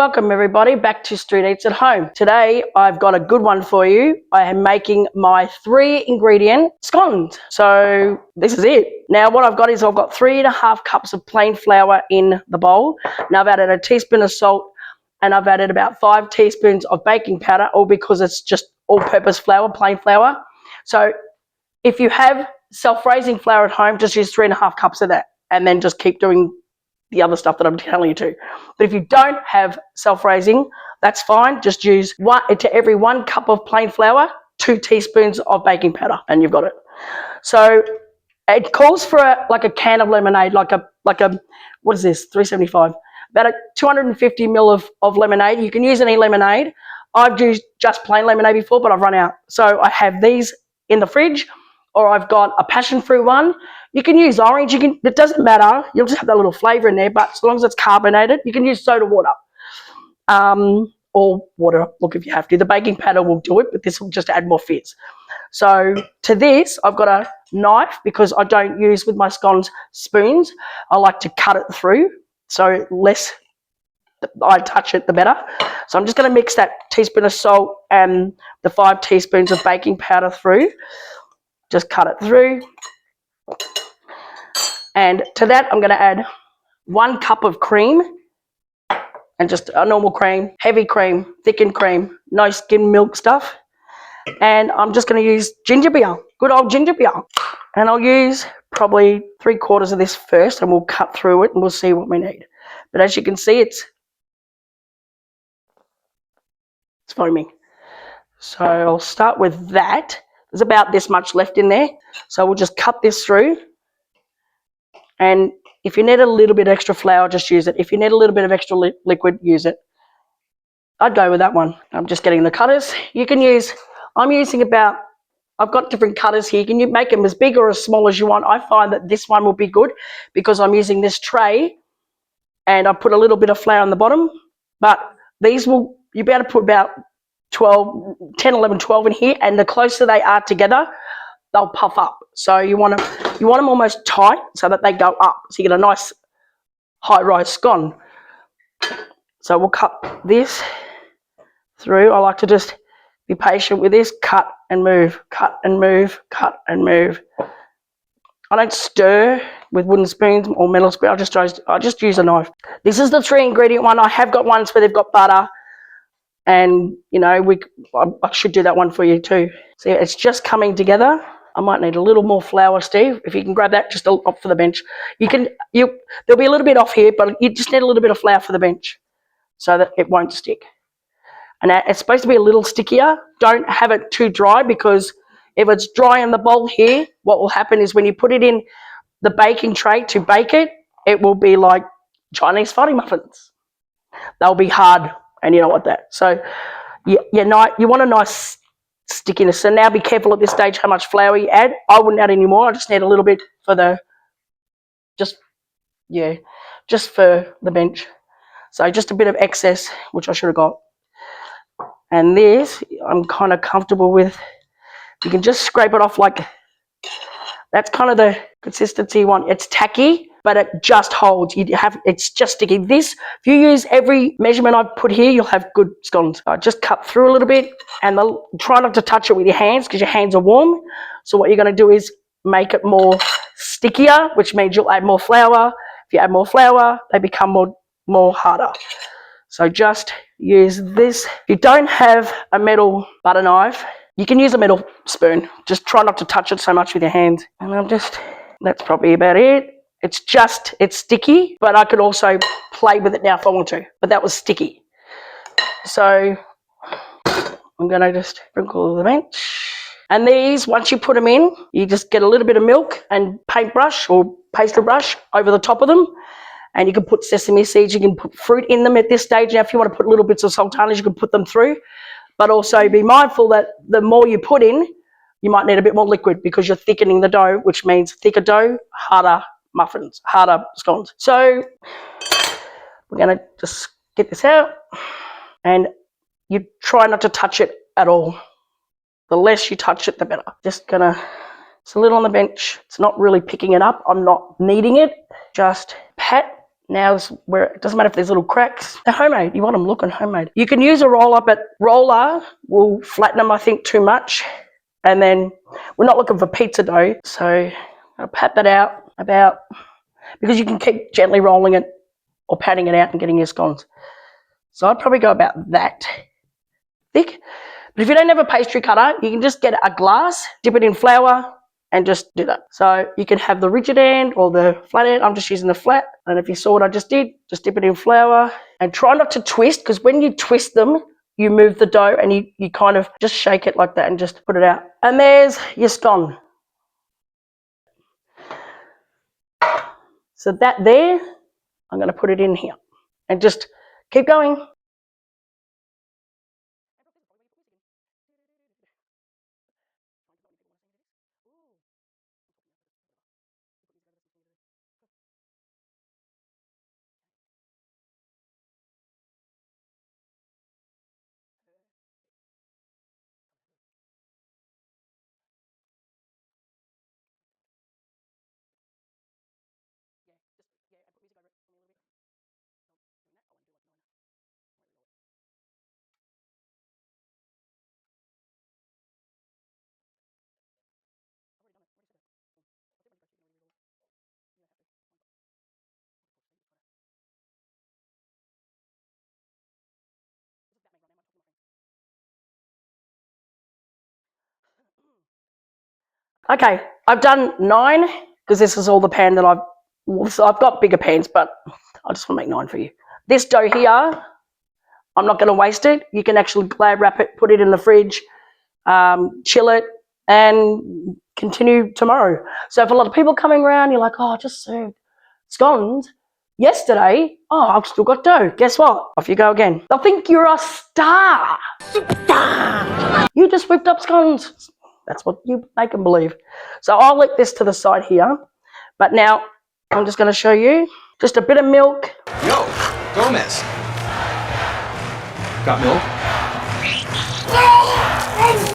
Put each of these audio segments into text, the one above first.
Welcome everybody back to Street Eats at Home. Today I've got a good one for you. I am making my 3-ingredient scones. So this is it. Now what I've got is I've got 3.5 cups of plain flour in the bowl. Now I've added a teaspoon of salt and I've added about 5 teaspoons of baking powder, all because it's just all-purpose flour, plain flour. So if you have self-raising flour at home, just use 3.5 cups of that and then just keep doing the other stuff that I'm telling you to. But if you don't have self-raising, that's fine. Just use to every 1 cup of plain flour, 2 teaspoons of baking powder, and you've got it. So it calls for like a can of lemonade, like a what is this? 375. About a 250 ml of lemonade. You can use any lemonade. I've used just plain lemonade before, but I've run out. So I have these in the fridge, or I've got a passion fruit one. You can use orange. It doesn't matter. You'll just have that little flavour in there, but as long as it's carbonated, you can use soda water. Or water, look, if you have to. The baking powder will do it, but this will just add more fizz. So to this, I've got a knife because I don't use with my scones spoons. I like to cut it through, so less I touch it, the better. So I'm just going to mix that teaspoon of salt and the 5 teaspoons of baking powder through. Just cut it through. And to that, I'm going to add 1 cup of cream, and just a normal cream, heavy cream, thickened cream, no skim milk stuff. And I'm just going to use ginger beer, good old ginger beer. And I'll use probably 3/4 of this first, and we'll cut through it and we'll see what we need. But as you can see, it's foaming. So I'll start with that. There's about this much left in there. So we'll just cut this through. And if you need a little bit extra flour, just use it. If you need a little bit of extra liquid, use it. I'd go with that one. I'm just getting the cutters. You can use, I've got different cutters here. You can make them as big or as small as you want. I find that this one will be good because I'm using this tray and I put a little bit of flour on the bottom. But these you'll be able to put about 10, 11, 12 in here, and the closer they are together, they'll puff up. So you want them almost tight so that they go up. So you get a nice high-rise scone. So we'll cut this through. I like to just be patient with this. Cut and move, cut and move, cut and move. I don't stir with wooden spoons or metal spoons. I just use a knife. This is the 3-ingredient one. I have got ones where they've got butter. And, you know, I should do that one for you too. See, it's just coming together. I might need a little more flour, Steve. If you can grab that just off for the bench. There'll be a little bit off here, but you just need a little bit of flour for the bench so that it won't stick. And it's supposed to be a little stickier. Don't have it too dry, because if it's dry in the bowl here, what will happen is when you put it in the baking tray to bake it, it will be like Chinese fighting muffins. They'll be hard. And you don't want that. So you want a nice stickiness. So now be careful at this stage how much flour you add. I wouldn't add any more. I just need a little bit for just for the bench. So just a bit of excess, which I should have got. And this, I'm kind of comfortable with. You can just scrape it off like, that's kind of the consistency you want. It's tacky, but it just holds. It's just sticky. This, if you use every measurement I've put here, you'll have good scones. I just cut through a little bit, and try not to touch it with your hands because your hands are warm. So what you're going to do is make it more stickier, which means you'll add more flour. If you add more flour, they become more harder. So just use this. If you don't have a metal butter knife, you can use a metal spoon. Just try not to touch it so much with your hands. And that's probably about it. It's sticky, but I could also play with it now if I want to. But that was sticky. So I'm going to just sprinkle the bench. And these, once you put them in, you just get a little bit of milk and paintbrush or pastry brush over the top of them. And you can put sesame seeds, you can put fruit in them at this stage. Now, if you want to put little bits of sultanas, you can put them through. But also be mindful that the more you put in, you might need a bit more liquid because you're thickening the dough, which means thicker dough, harder muffins, harder scones. So we're going to just get this out, and you try not to touch it at all. The less you touch it, the better. Just gonna, it's a little on the bench. It's not really picking it up. I'm not kneading it. Just pat Now is where it doesn't matter if there's little cracks. They're homemade. You want them looking homemade. You can use a roller, but roller will flatten them, I think, too much. And then we're not looking for pizza dough. So I'll pat that out about, because you can keep gently rolling it or patting it out and getting your scones. So I'd probably go about that thick. But if you don't have a pastry cutter, you can just get a glass, dip it in flour, and just do that. So you can have the rigid end or the flat end. I'm just using the flat. And if you saw what I just did, just dip it in flour and try not to twist, because when you twist them, you move the dough and you kind of just shake it like that and just put it out. And there's your scone. So that there, I'm going to put it in here and just keep going. Okay, I've done 9 because this is all the pan that I've got bigger pans, but I just want to make 9 for you. This dough here, I'm not going to waste it. You can actually glad wrap it, put it in the fridge, chill it, and continue tomorrow. So if a lot of people coming around, you're like, oh, I just served scones yesterday. Oh, I've still got dough. Guess what? Off you go again. They'll think you're a star. You just whipped up scones. That's what you make them believe. So I'll let this to the side here. But now I'm just going to show you just a bit of milk. Yo, Gomez. Got milk?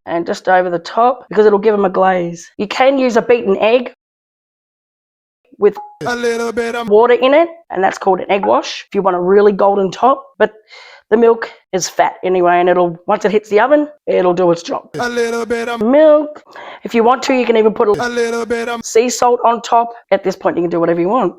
And just over the top, because it'll give them a glaze. You can use a beaten egg with a little bit of water in it, and that's called an egg wash if you want a really golden top. But the milk is fat anyway, and it'll, once it hits the oven, it'll do its job. A little bit of milk. If you want to, you can even put a little bit of sea salt on top. At this point, you can do whatever you want.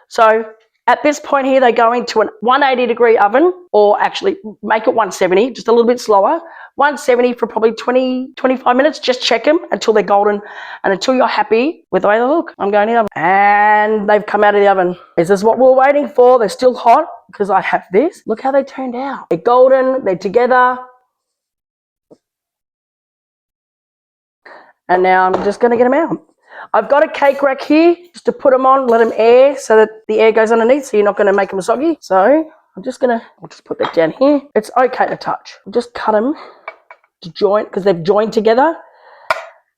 So at this point here, they go into a 180-degree oven, or actually make it 170, just a little bit slower. 170 for probably 20-25 minutes. Just check them until they're golden and until you're happy with the way they look. I'm going in the oven. And they've come out of the oven. This is what we're waiting for. They're still hot because I have this. Look how they turned out. They're golden. They're together. And now I'm just going to get them out. I've got a cake rack here just to put them on, let them air so that the air goes underneath so you're not going to make them soggy. So I'll just put that down here. It's okay to touch. I'll just cut them to joint because they've joined together.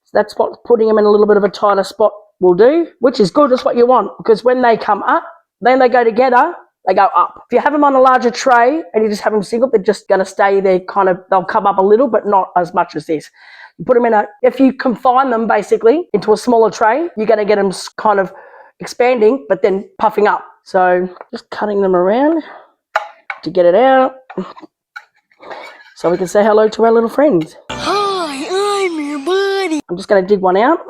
So that's what putting them in a little bit of a tighter spot will do, which is good. That's what you want, because when they come up, then they go together, they go up. If you have them on a larger tray and you just have them single, they're just going to stay there they'll come up a little, but not as much as this. You put them if you confine them basically into a smaller tray, you're going to get them kind of expanding, but then puffing up. So just cutting them around to get it out so we can say hello to our little friends. Hi, I'm your buddy. I'm just going to dig one out.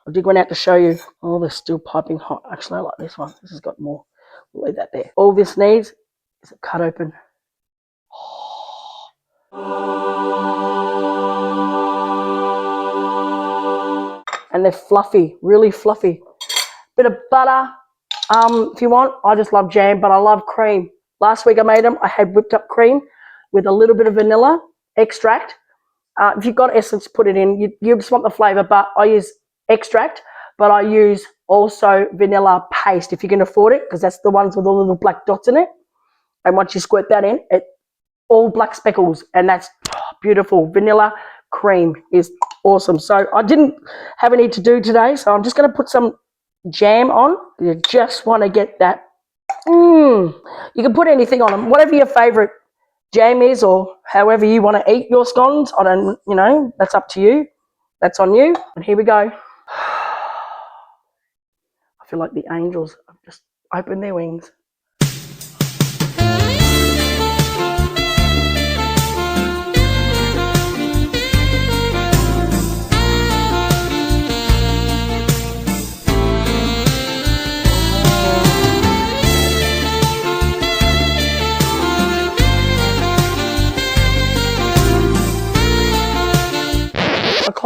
I'll dig one out to show you. Oh, they're still piping hot. Actually, I like this one. This has got more. We'll leave that there. All this needs is a cut open. And they're fluffy, really fluffy. Bit of butter, if you want. I just love jam, but I love cream. Last week I made them. I had whipped up cream with a little bit of vanilla extract. If you've got essence, put it in. You just want the flavour, but I use extract, but I use also vanilla paste if you can afford it, because that's the ones with all the little black dots in it. And once you squirt that in, all black speckles, and that's beautiful. Vanilla cream is awesome. So I didn't have any to do today, so I'm just going to put some jam on. You just want to get that. You can put anything on them, whatever your favourite jam is, or however you want to eat your scones. I don't, that's up to you. That's on you. And here we go. I feel like the angels have just opened their wings.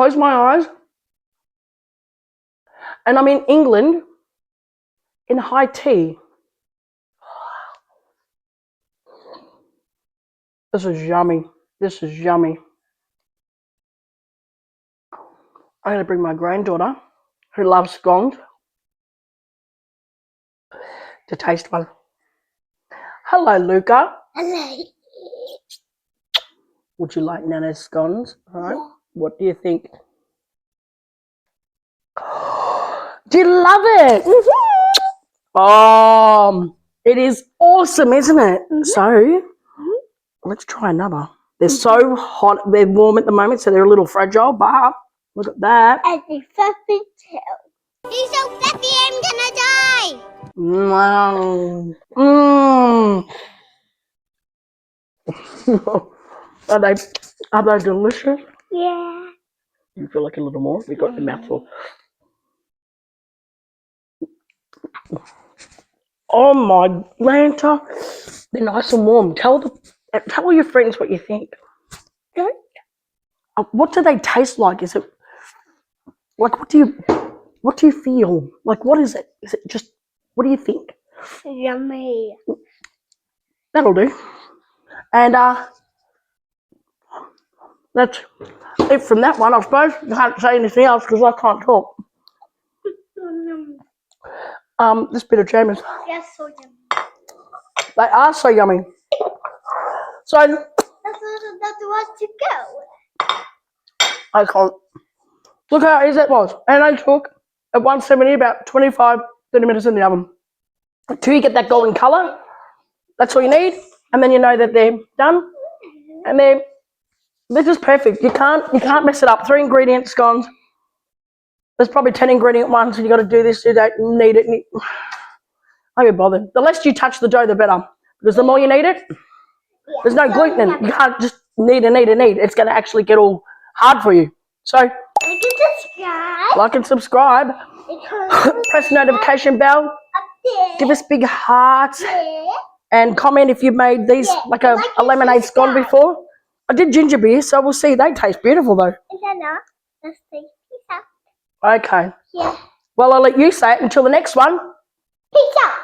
close my eyes, and I'm in England in high tea. This is yummy. This is yummy. I'm going to bring my granddaughter, who loves scones, to taste one. Hello, Luca. Hello. Would you like Nana's scones? All right. Yeah. What do you think? Do you love it? It is awesome, isn't it? So, let's try another. They're so hot. They're warm at the moment, so they're a little fragile, but look at that. And the fluffy tail. He's so fluffy, I'm gonna die. Wow. Are they delicious? Yeah. You feel like a little more? We got the mouthful. Oh my Lanta. They're nice and warm. Tell all your friends what you think. Good. What do they taste like? Is it like what do you feel? Like what is it? Is it just what do you think? Yummy. That'll do. And that's it from that one, I suppose. You can't say anything else because I can't talk. This bit of jam is Yes, so yummy. they are so yummy. So That's wants to go. I can't look how easy that was. And I took at 170 about 25, 30 minutes in the oven. Until you get that golden colour. That's all you need. And then you know that they're done. And they're just perfect. You can't mess it up. 3 ingredients scones. There's probably 10 ingredient ones and you gotta do this, do that, knead it. I get bothered. The less you touch the dough, the better. Because the more you knead it, there's no gluten in it. You can't just knead. It's gonna actually get all hard for you. So like and subscribe. Press the notification bell. Give us big hearts. And comment if you've made these like a lemonade scone before. I did ginger beer, so we'll see. They taste beautiful though. Let's take peace out. Okay. Yeah. Well, I'll let you say it until the next one. Peace out.